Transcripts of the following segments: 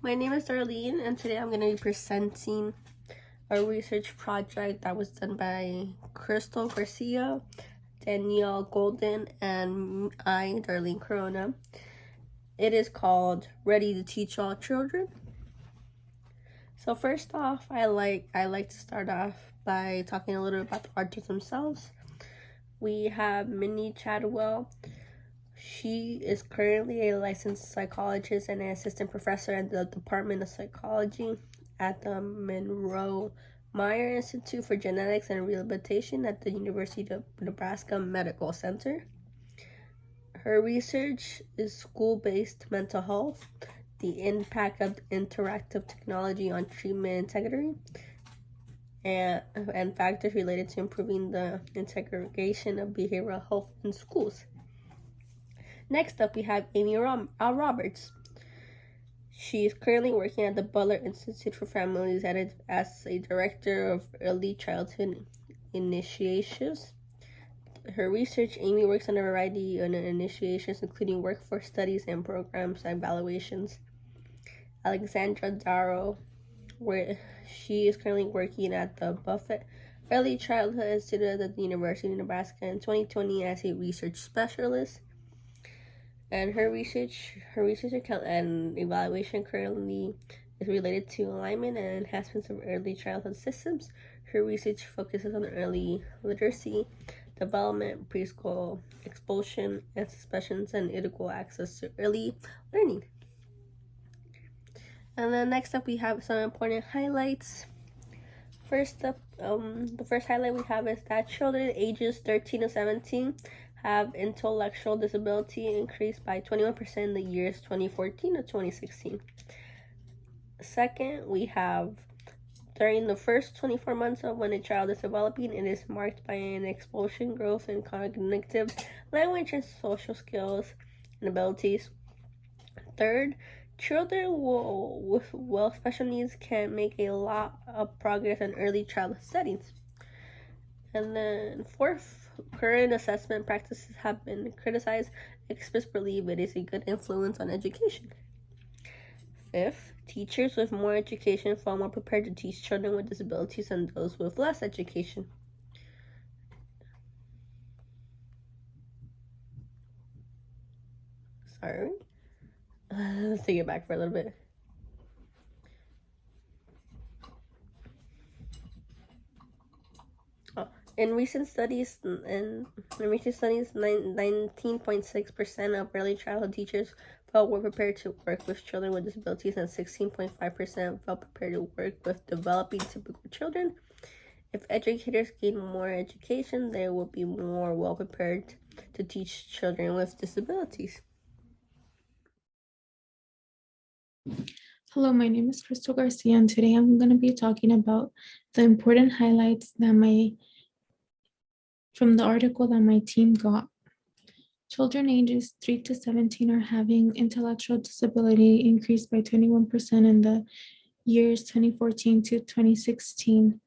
My name is Darlene, and today I'm going to be presenting a research project that was done by Crystal Garcia, Danielle Golden, and I, Darlene Corona. It is called Ready to Teach All Children. So first off, I like to start off by talking a little bit about the artists themselves. We have Minnie Chadwell. She is currently a licensed psychologist and an assistant professor at the Department of Psychology at the Monroe Meyer Institute for Genetics and Rehabilitation at the University of Nebraska Medical Center. Her research is school-based mental health, the impact of interactive technology on treatment integrity, and factors related to improving the integration of behavioral health in schools. Next up, we have Amy Roberts. She is currently working at the Butler Institute for Families as a director of early childhood initiations. Her research, Amy works on a variety of initiations, including workforce studies and programs and evaluations. Alexandra Darrow, where she is currently working at the Buffett Early Childhood Institute at the University of Nebraska in 2020 as a research specialist. And her research account and evaluation currently is related to alignment and enhancements of early childhood systems. Her research focuses on early literacy, development, preschool expulsion, and suspensions, and equal access to early learning. And then next up, we have some important highlights. First up, the first highlight we have is that children ages 13 to 17 have intellectual disability increased by 21% in the years 2014 to 2016. Second, we have during the first 24 months of when a child is developing, it is marked by an explosion growth in cognitive, language, and social skills and abilities. Third, children with special needs can make a lot of progress in early childhood settings. And then fourth, current assessment practices have been criticized. Experts believe it is a good influence on education. Fifth, teachers with more education feel more prepared to teach children with disabilities than those with less education. Sorry. Let's take it back for a little bit. In recent studies, 19.6% of early childhood teachers felt more prepared to work with children with disabilities, and 16.5% felt prepared to work with developing typical children. If educators gain more education, they will be more well prepared to teach children with disabilities. Hello, my name is Crystal Garcia, and today I'm going to be talking about the important highlights that from the article that my team got. Children ages 3 to 17 are having intellectual disability increased by 21% in the years 2014 to 2016.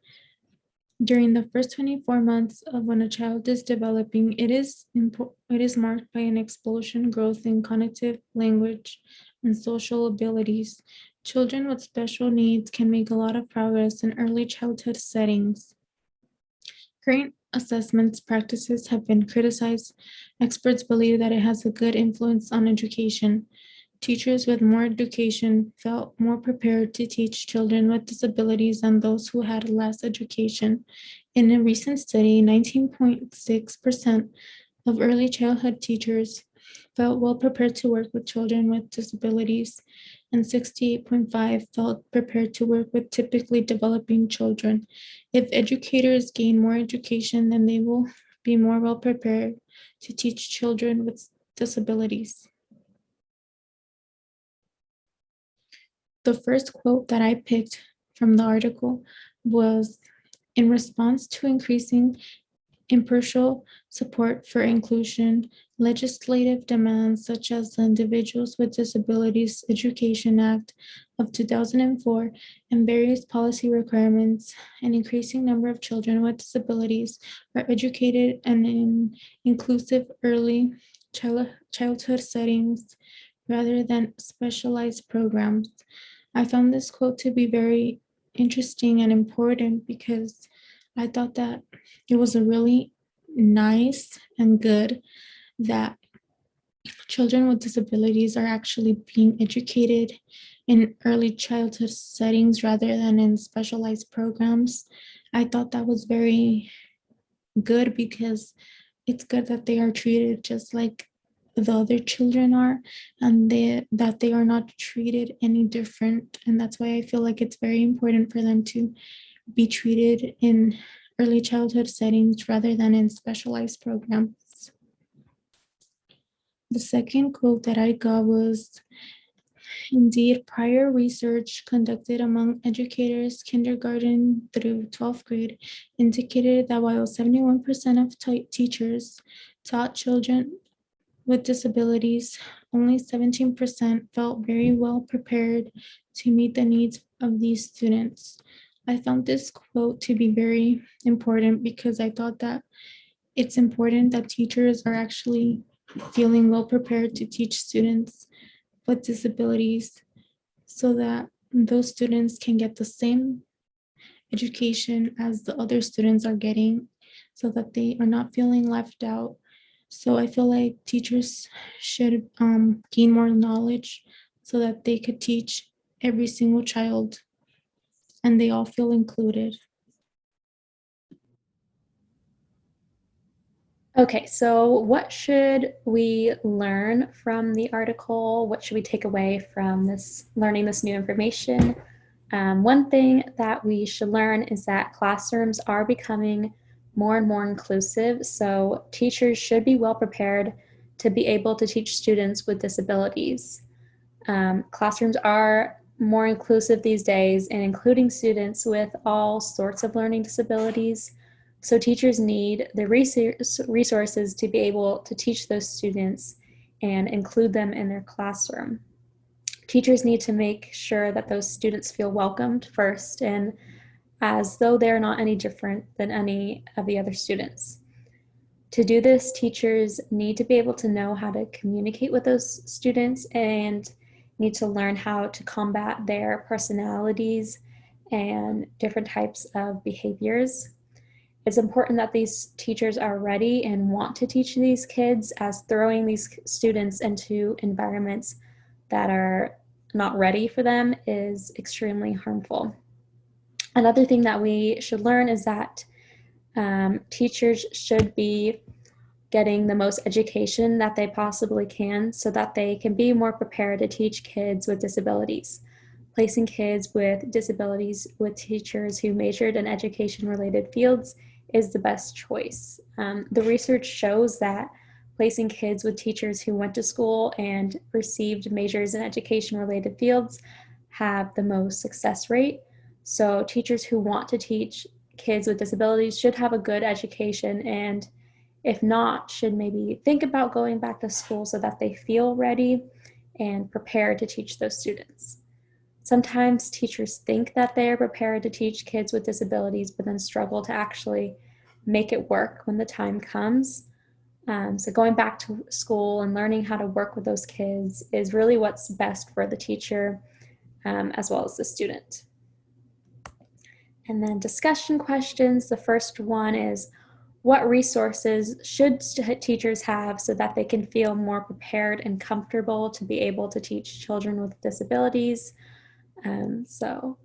During the first 24 months of when a child is developing, it is marked by an explosion growth in cognitive, language, and social abilities. Children with special needs can make a lot of progress in early childhood settings. Current assessments practices have been criticized. Experts believe that it has a good influence on education. Teachers with more education felt more prepared to teach children with disabilities than those who had less education. In a recent study, 19.6% of early childhood teachers felt well prepared to work with children with disabilities, and 68.5% felt prepared to work with typically developing children. If educators gain more education, then they will be more well prepared to teach children with disabilities. The first quote that I picked from the article was, in response to increasing impartial support for inclusion, legislative demands such as the Individuals with Disabilities Education Act of 2004 and various policy requirements, an increasing number of children with disabilities are educated and in inclusive early childhood settings rather than specialized programs. I found this quote to be very interesting and important because I thought that it was a really nice and good that children with disabilities are actually being educated in early childhood settings rather than in specialized programs. I thought that was very good because it's good that they are treated just like the other children are, and that they are not treated any different. And that's why I feel like it's very important for them to be treated in early childhood settings rather than in specialized programs. The second quote that I got was, indeed, prior research conducted among educators kindergarten through 12th grade indicated that while 71% of teachers taught children with disabilities, only 17% felt very well prepared to meet the needs of these students. I found this quote to be very important because I thought that it's important that teachers are actually feeling well prepared to teach students with disabilities so that those students can get the same education as the other students are getting so that they are not feeling left out. So I feel like teachers should gain more knowledge so that they could teach every single child and they all feel included. Okay, so what should we learn from the article? What should we take away from this learning this new information? One thing that we should learn is that classrooms are becoming more and more inclusive, so teachers should be well prepared to be able to teach students with disabilities. Classrooms are more inclusive these days and including students with all sorts of learning disabilities. So teachers need the resources to be able to teach those students and include them in their classroom. Teachers need to make sure that those students feel welcomed first and as though they're not any different than any of the other students. To do this, teachers need to be able to know how to communicate with those students and need to learn how to combat their personalities and different types of behaviors. It's important that these teachers are ready and want to teach these kids, as throwing these students into environments that are not ready for them is extremely harmful. Another thing that we should learn is that teachers should be getting the most education that they possibly can so that they can be more prepared to teach kids with disabilities. Placing kids with disabilities with teachers who majored in education-related fields is the best choice. The research shows that placing kids with teachers who went to school and received majors in education-related fields have the most success rate. So teachers who want to teach kids with disabilities should have a good education, and if not, should maybe think about going back to school so that they feel ready and prepared to teach those students. Sometimes teachers think that they are prepared to teach kids with disabilities, but then struggle to actually make it work when the time comes. So going back to school and learning how to work with those kids is really what's best for the teacher as well as the student. And then discussion questions. The first one is, what resources should teachers have so that they can feel more prepared and comfortable to be able to teach children with disabilities? So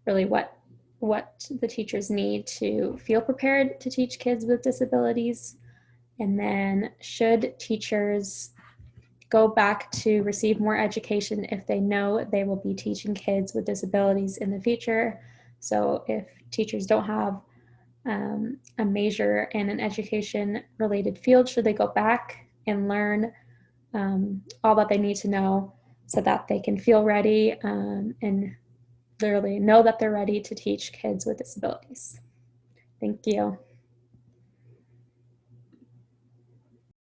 really what the teachers need to feel prepared to teach kids with disabilities. And then should teachers go back to receive more education if they know they will be teaching kids with disabilities in the future? So if teachers don't have a major in an education related field, should they go back and learn all that they need to know so that they can feel ready and literally know that they're ready to teach kids with disabilities? Thank you.